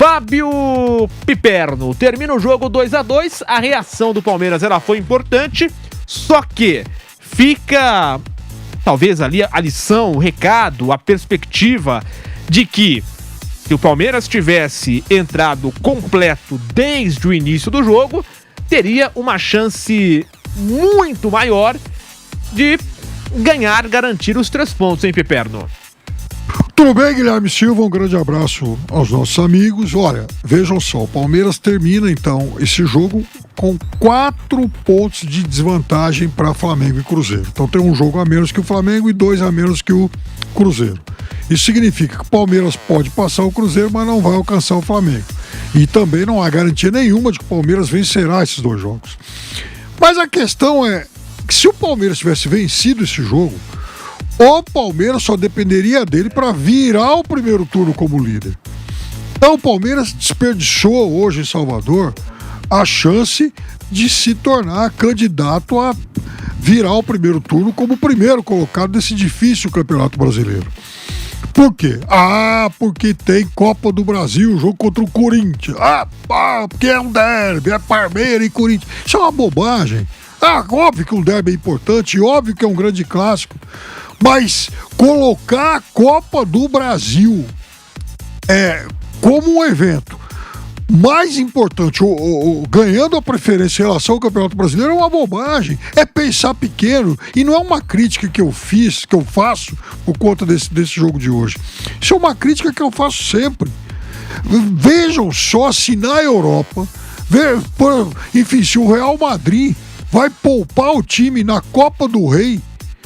Fábio Piperno, termina o jogo 2-2, a reação do Palmeiras ela foi importante, só que fica talvez ali a lição, o recado, a perspectiva de que se o Palmeiras tivesse entrado completo desde o início do jogo, teria uma chance muito maior de garantir os 3 pontos, hein, Piperno? Tudo bem, Guilherme Silva? Um grande abraço aos nossos amigos. Olha, vejam só, o Palmeiras termina então esse jogo com 4 pontos de desvantagem para Flamengo e Cruzeiro. Então tem um jogo a menos que o Flamengo e 2 a menos que o Cruzeiro. Isso significa que o Palmeiras pode passar o Cruzeiro, mas não vai alcançar o Flamengo. E também não há garantia nenhuma de que o Palmeiras vencerá esses 2 jogos. Mas a questão é que se o Palmeiras tivesse vencido esse jogo, o Palmeiras só dependeria dele para virar o primeiro turno como líder. Então o Palmeiras desperdiçou hoje em Salvador a chance de se tornar candidato a virar o primeiro turno como o primeiro colocado desse difícil Campeonato Brasileiro. Por quê? Porque tem Copa do Brasil, jogo contra o Corinthians. Porque é um derby, é Palmeiras e Corinthians. Isso é uma bobagem. Óbvio que um derby é importante, óbvio que é um grande clássico. Mas colocar a Copa do Brasil como um evento mais importante, ganhando a preferência em relação ao Campeonato Brasileiro, é uma bobagem. É pensar pequeno. E não é uma crítica que eu faço por conta desse jogo de hoje. Isso é uma crítica que eu faço sempre. Vejam só se na Europa, enfim, se o Real Madrid vai poupar o time na Copa do Rei,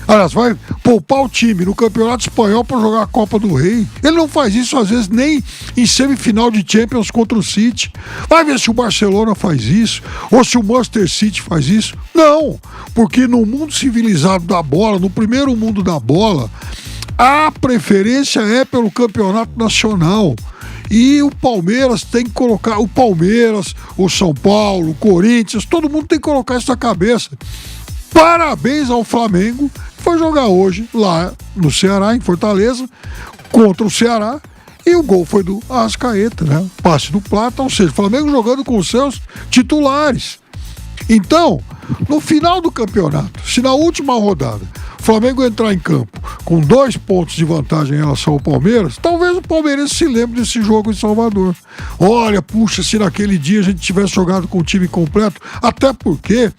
aliás, vai poupar o time no Campeonato Espanhol para jogar a Copa do Rei. Ele não faz isso, às vezes, nem em semifinal de Champions contra o City. Vai ver se o Barcelona faz isso, ou se o Manchester City faz isso. Não, porque no mundo civilizado da bola, no primeiro mundo da bola, a preferência é pelo campeonato nacional. E o Palmeiras tem que colocar, o Palmeiras, o São Paulo, o Corinthians, todo mundo tem que colocar isso na cabeça. Parabéns ao Flamengo, que foi jogar hoje lá no Ceará, em Fortaleza, contra o Ceará, e o gol foi do Arrascaeta, né? Passe do Plata, ou seja, o Flamengo jogando com os seus titulares. Então, no final do campeonato, se na última rodada o Flamengo entrar em campo com 2 pontos de vantagem em relação ao Palmeiras, talvez o palmeirense se lembre desse jogo em Salvador. Olha, puxa, se naquele dia a gente tivesse jogado com o time completo, até porque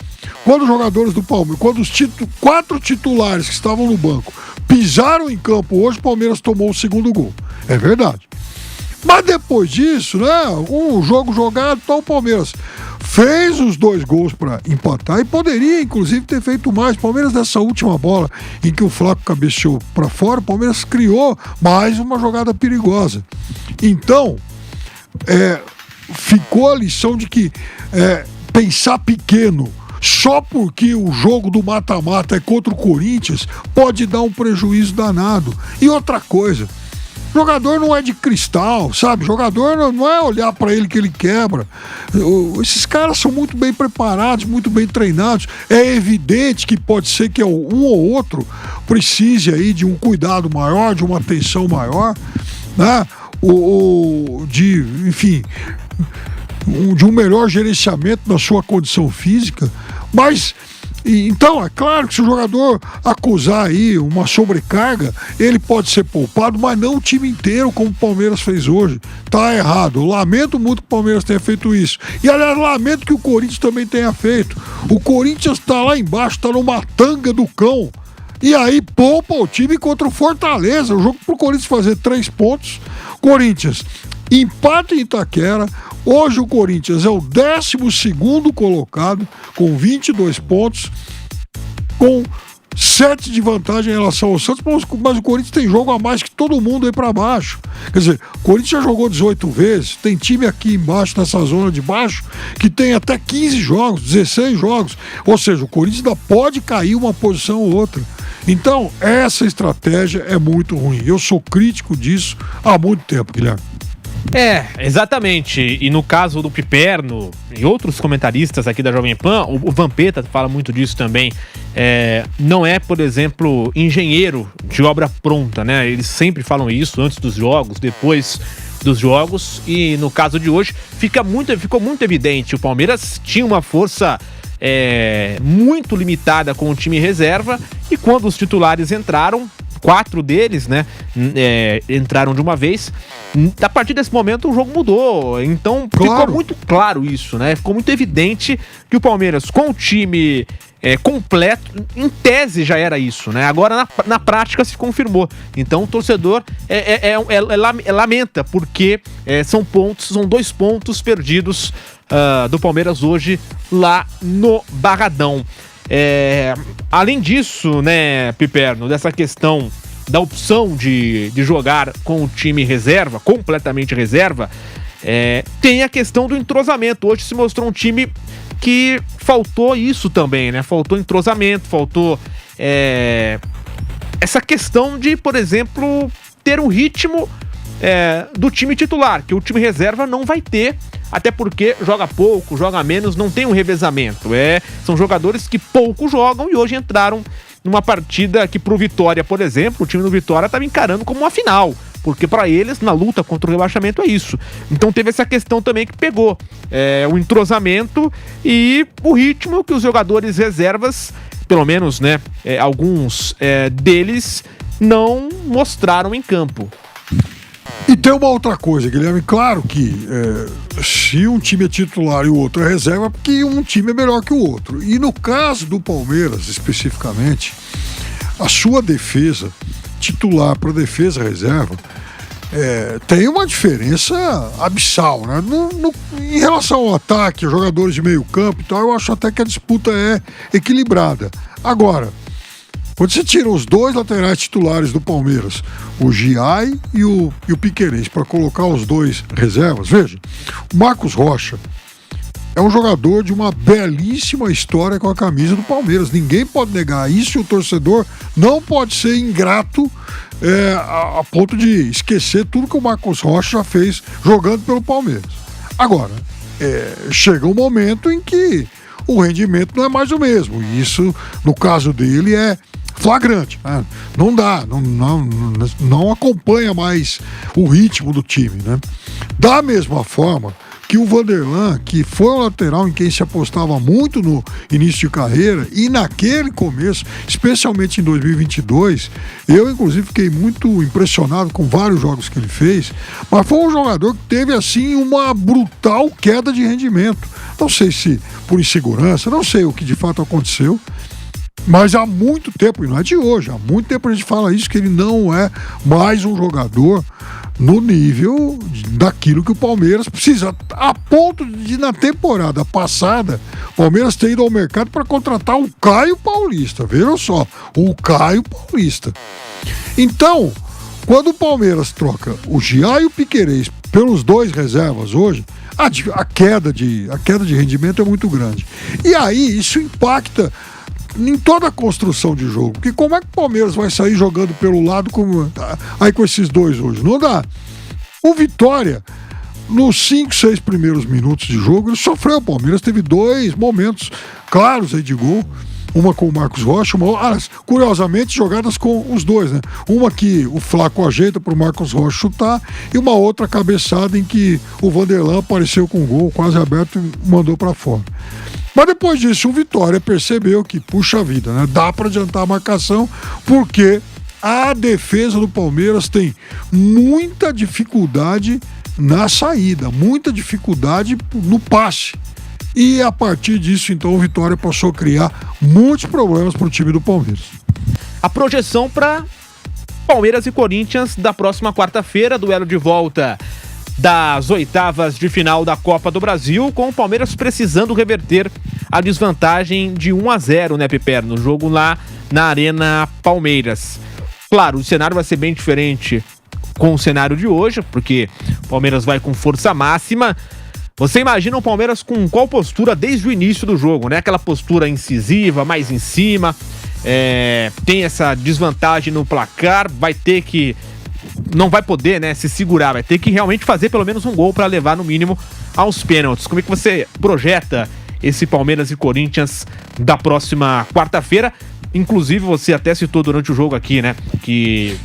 quando os jogadores do Palmeiras, quando os 4 titulares que estavam no banco pisaram em campo hoje, o Palmeiras tomou o segundo gol. É verdade. Mas depois disso, né, um jogo jogado, então o Palmeiras fez os 2 gols para empatar e poderia, inclusive, ter feito mais. O Palmeiras, nessa última bola em que o Flaco cabeceou para fora, o Palmeiras criou mais uma jogada perigosa. Então, ficou a lição de que pensar pequeno só porque o jogo do mata-mata é contra o Corinthians pode dar um prejuízo danado. E outra coisa, jogador não é de cristal, sabe? Jogador não é olhar para ele que ele quebra. Esses caras são muito bem preparados, muito bem treinados. É evidente que pode ser que um ou outro precise aí de um cuidado maior, de uma atenção maior, né? De um melhor gerenciamento da sua condição física. Mas então, é claro que se o jogador acusar aí uma sobrecarga, ele pode ser poupado, mas não o time inteiro, como o Palmeiras fez hoje. Tá errado. Eu lamento muito que o Palmeiras tenha feito isso. E, aliás, lamento que o Corinthians também tenha feito. O Corinthians tá lá embaixo, tá numa tanga do cão. E aí poupa o time contra o Fortaleza. O jogo pro Corinthians fazer 3 pontos. Corinthians empate em Itaquera. Hoje o Corinthians é o 12º colocado, com 22 pontos, com 7 de vantagem em relação ao Santos, mas o Corinthians tem jogo a mais que todo mundo aí para baixo. Quer dizer, o Corinthians já jogou 18 vezes, tem time aqui embaixo, nessa zona de baixo, que tem até 15 jogos, 16 jogos. Ou seja, o Corinthians ainda pode cair uma posição ou outra. Então, essa estratégia é muito ruim. Eu sou crítico disso há muito tempo, Guilherme. Exatamente. E no caso do Piperno e outros comentaristas aqui da Jovem Pan, o Vampeta fala muito disso também. Não é, por exemplo, engenheiro de obra pronta, né? Eles sempre falam isso antes dos jogos, depois dos jogos, e no caso de hoje ficou muito evidente. O Palmeiras tinha uma força muito limitada com o time reserva, e quando os titulares entraram, 4 deles, né, entraram de uma vez. A partir desse momento o jogo mudou, então ficou muito claro isso, né? Ficou muito evidente que o Palmeiras, com o time completo, em tese já era isso, né? Agora na prática se confirmou. Então o torcedor lamenta, porque são 2 pontos perdidos do Palmeiras hoje lá no Barradão. Além disso, né, Piperno, dessa questão da opção de jogar com o time reserva, completamente reserva, tem a questão do entrosamento. Hoje se mostrou um time que faltou isso também, né? Faltou entrosamento, faltou essa questão de, por exemplo, ter um ritmo do time titular, que o time reserva não vai ter, até porque joga pouco, joga menos, não tem um revezamento. São jogadores que pouco jogam e hoje entraram numa partida que pro Vitória, por exemplo, o time do Vitória estava encarando como uma final, porque para eles, na luta contra o rebaixamento, é isso. Então teve essa questão também que pegou o entrosamento e o ritmo que os jogadores reservas, pelo menos, né, alguns deles, não mostraram em campo. E tem uma outra coisa, Guilherme, claro que se um time é titular e o outro é reserva, é porque um time é melhor que o outro. E no caso do Palmeiras, especificamente, a sua defesa, titular para defesa reserva, tem uma diferença abissal, né? Em relação ao ataque, aos jogadores de meio campo e tal, eu acho até que a disputa é equilibrada. Agora, quando você tira os 2 laterais titulares do Palmeiras, o Giai e o Piquerez, para colocar os 2 reservas, veja, o Marcos Rocha é um jogador de uma belíssima história com a camisa do Palmeiras. Ninguém pode negar isso, e o torcedor não pode ser ingrato a ponto de esquecer tudo que o Marcos Rocha já fez jogando pelo Palmeiras. Agora, chega um momento em que o rendimento não é mais o mesmo, e isso, no caso dele, é flagrante, né? Não dá, não acompanha mais o ritmo do time, né? Da mesma forma que o Vanderlan, que foi um lateral em quem se apostava muito no início de carreira, e naquele começo, especialmente em 2022, eu inclusive fiquei muito impressionado com vários jogos que ele fez, mas foi um jogador que teve assim uma brutal queda de rendimento. Não sei se por insegurança, não sei o que de fato aconteceu, mas há muito tempo, e não é de hoje, há muito tempo a gente fala isso, que ele não é mais um jogador no nível daquilo que o Palmeiras precisa, a ponto de, na temporada passada, o Palmeiras ter ido ao mercado para contratar o Caio Paulista. Vejam só, o Caio Paulista. Então, quando o Palmeiras troca o Giai e o Piquerez pelos 2 reservas hoje, a queda de rendimento é muito grande. E aí isso impacta em toda a construção de jogo, porque como é que o Palmeiras vai sair jogando pelo lado com esses 2 hoje? Não dá. O Vitória, nos 5, 6 primeiros minutos de jogo, ele sofreu. O Palmeiras teve 2 momentos claros aí de gol, uma com o Marcos Rocha, curiosamente jogadas com os 2, né? Uma que o Flaco ajeita para o Marcos Rocha chutar, e uma outra cabeçada em que o Vanderlan apareceu com o gol quase aberto e mandou para fora. Mas depois disso, o Vitória percebeu que, puxa vida, né? Dá para adiantar a marcação, porque a defesa do Palmeiras tem muita dificuldade na saída, muita dificuldade no passe. E a partir disso, então, o Vitória passou a criar muitos problemas para o time do Palmeiras. A projeção para Palmeiras e Corinthians da próxima quarta-feira, duelo de volta das oitavas de final da Copa do Brasil, com o Palmeiras precisando reverter a desvantagem de 1-0, né, Piperno? No jogo lá na Arena Palmeiras. Claro, o cenário vai ser bem diferente com o cenário de hoje, porque o Palmeiras vai com força máxima. Você imagina o Palmeiras com qual postura desde o início do jogo, né? Aquela postura incisiva, mais em cima, tem essa desvantagem no placar, vai ter que... não vai poder, né, se segurar, vai ter que realmente fazer pelo menos um gol para levar no mínimo aos pênaltis. Como é que você projeta esse Palmeiras e Corinthians da próxima quarta-feira? Inclusive você até citou durante o jogo aqui, né, que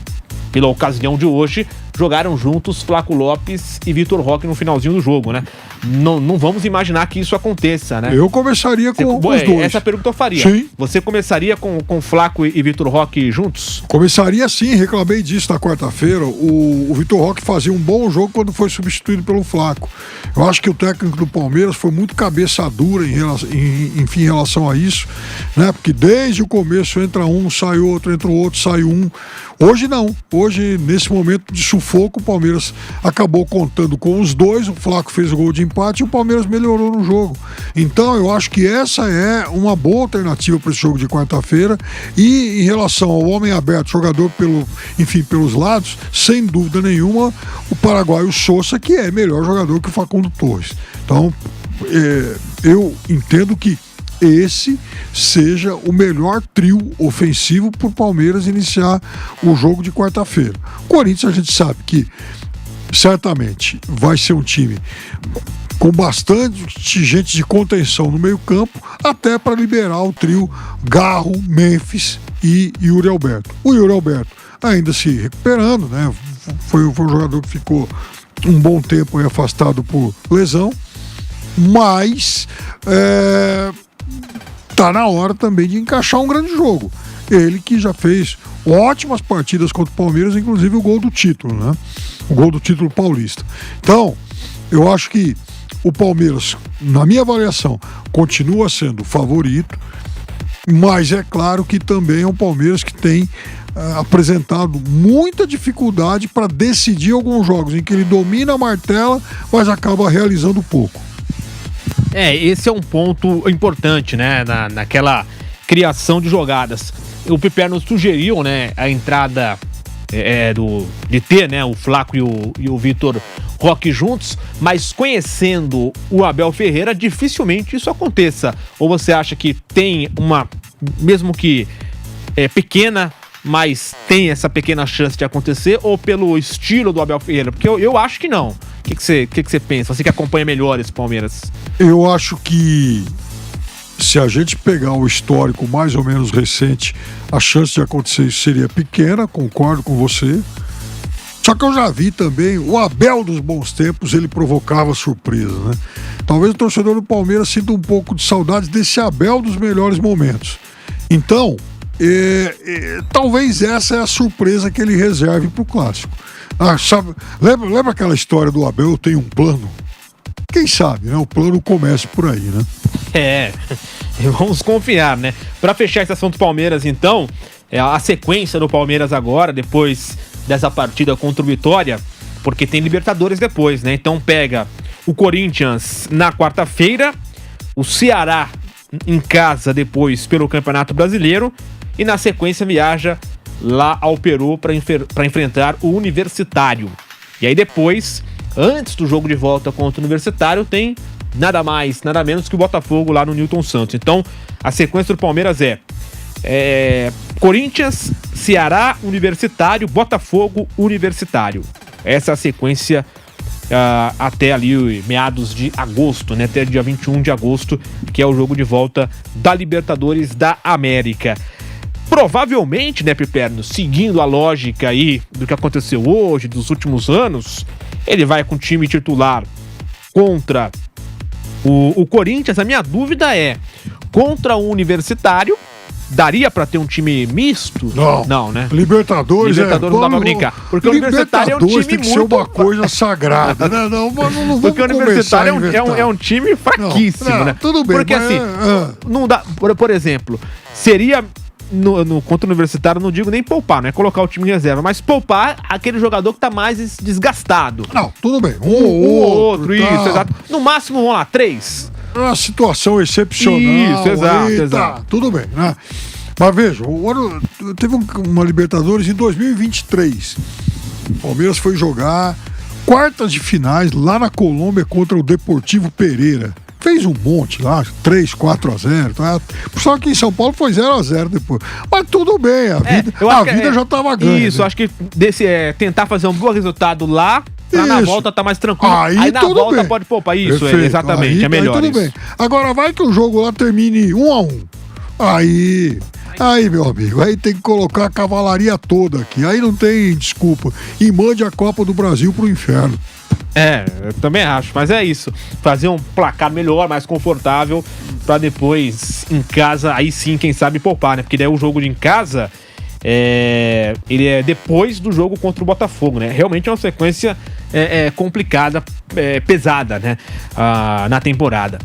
pela ocasião de hoje jogaram juntos Flaco Lopes e Vitor Roque no finalzinho do jogo, né? Não vamos imaginar que isso aconteça, né? Eu começaria com os dois. Essa pergunta eu faria. Sim. Você começaria com Flaco e Vitor Roque juntos? Começaria sim, reclamei disso na quarta-feira. O Vitor Roque fazia um bom jogo quando foi substituído pelo Flaco. Eu acho que o técnico do Palmeiras foi muito cabeça dura em relação a isso, né? Porque desde o começo entra um, sai outro, entra o outro, sai um. Hoje não. Hoje, nesse momento de sufoco, o Palmeiras acabou contando com os dois. O Flaco fez o gol de empate e o Palmeiras melhorou no jogo. Então, eu acho que essa é uma boa alternativa para esse jogo de quarta-feira. E em relação ao homem aberto, jogador pelos lados, sem dúvida nenhuma, o paraguaio Sousa, que é melhor jogador que o Facundo Torres. Então, eu entendo que esse seja o melhor trio ofensivo para o Palmeiras iniciar o jogo de quarta-feira. O Corinthians, a gente sabe que certamente vai ser um time com bastante gente de contenção no meio-campo, até para liberar o trio Garro, Memphis e Yuri Alberto. O Yuri Alberto ainda se recuperando, né? Foi um jogador que ficou um bom tempo afastado por lesão, mas tá na hora também de encaixar um grande jogo. Ele que já fez ótimas partidas contra o Palmeiras, inclusive o gol do título, né? O gol do título paulista. Então, eu acho que o Palmeiras, na minha avaliação, continua sendo o favorito, mas é claro que também é um Palmeiras que tem apresentado muita dificuldade para decidir alguns jogos em que ele domina a martela, mas acaba realizando pouco. Esse é um ponto importante, né? Naquela criação de jogadas. O Piperno sugeriu, né, a entrada de ter, né, o Flaco e o Vitor Roque juntos, mas conhecendo o Abel Ferreira, dificilmente isso aconteça. Ou você acha que tem mesmo que pequena, mas tem essa pequena chance de acontecer, ou pelo estilo do Abel Ferreira? Porque eu acho que não. O que você pensa? Você que acompanha melhor esse Palmeiras. Eu acho que se a gente pegar o histórico mais ou menos recente, a chance de acontecer isso seria pequena, concordo com você. Só que eu já vi também, o Abel dos bons tempos, ele provocava surpresa, né? Talvez o torcedor do Palmeiras sinta um pouco de saudades desse Abel dos melhores momentos. Então, talvez essa é a surpresa que ele reserve para o Clássico. Lembra aquela história do Abel, eu tenho um plano? Quem sabe, né? O plano começa por aí, né? Vamos confiar, né? Para fechar esse assunto Palmeiras, então, a sequência do Palmeiras agora, depois dessa partida contra o Vitória, porque tem Libertadores depois, né? Então pega o Corinthians na quarta-feira, o Ceará em casa depois pelo Campeonato Brasileiro e na sequência viaja lá ao Peru para enfrentar o Universitário. E aí depois, antes do jogo de volta contra o Universitário, tem nada mais, nada menos que o Botafogo lá no Newton Santos. Então, a sequência do Palmeiras é Corinthians, Ceará, Universitário, Botafogo, Universitário. Essa é a sequência até ali meados de agosto, né? Até dia 21 de agosto, que é o jogo de volta da Libertadores da América. Provavelmente, né, Piperno, seguindo a lógica aí do que aconteceu hoje, dos últimos anos, ele vai com o time titular contra o Corinthians. A minha dúvida é, contra o Universitário, daria pra ter um time misto? Não, né? Libertadores não dá pra brincar. Porque o Universitário é um time tem que muito... ser uma coisa sagrada, né? Não vamos porque o Universitário é um time fraquíssimo, né? Tudo bem. Porque assim, não dá... Por exemplo, seria... contra o Universitário, não digo nem poupar, não é colocar o time em reserva, mas poupar aquele jogador que tá mais desgastado. Não, tudo bem. Um ou outro, isso, exato. No máximo, vamos lá, 3. É uma situação excepcional. Isso, exato, aí, exato. Tá, tudo bem, né? Mas veja, teve uma Libertadores em 2023. O Palmeiras foi jogar quartas de finais lá na Colômbia contra o Deportivo Pereira. Fez um monte lá, 3-4-0, tá? Só que em São Paulo foi 0-0 depois. Mas tudo bem, a vida já tava ganha. Isso, né? Acho que tentar fazer um bom resultado lá, pra na volta tá mais tranquilo. Aí na volta bem. Pode poupar. Isso, perfeito. Exatamente, é melhor tudo isso. Bem. Agora vai que o jogo lá termine 1-1. Aí, meu amigo, aí tem que colocar a cavalaria toda aqui. Aí não tem desculpa. E mande a Copa do Brasil pro inferno. Eu também acho, mas é isso. Fazer um placar melhor, mais confortável, pra depois, em casa, aí sim, quem sabe, poupar, né? Porque daí o jogo de em casa, ele é depois do jogo contra o Botafogo, né? Realmente é uma sequência complicada, pesada, né? Na temporada.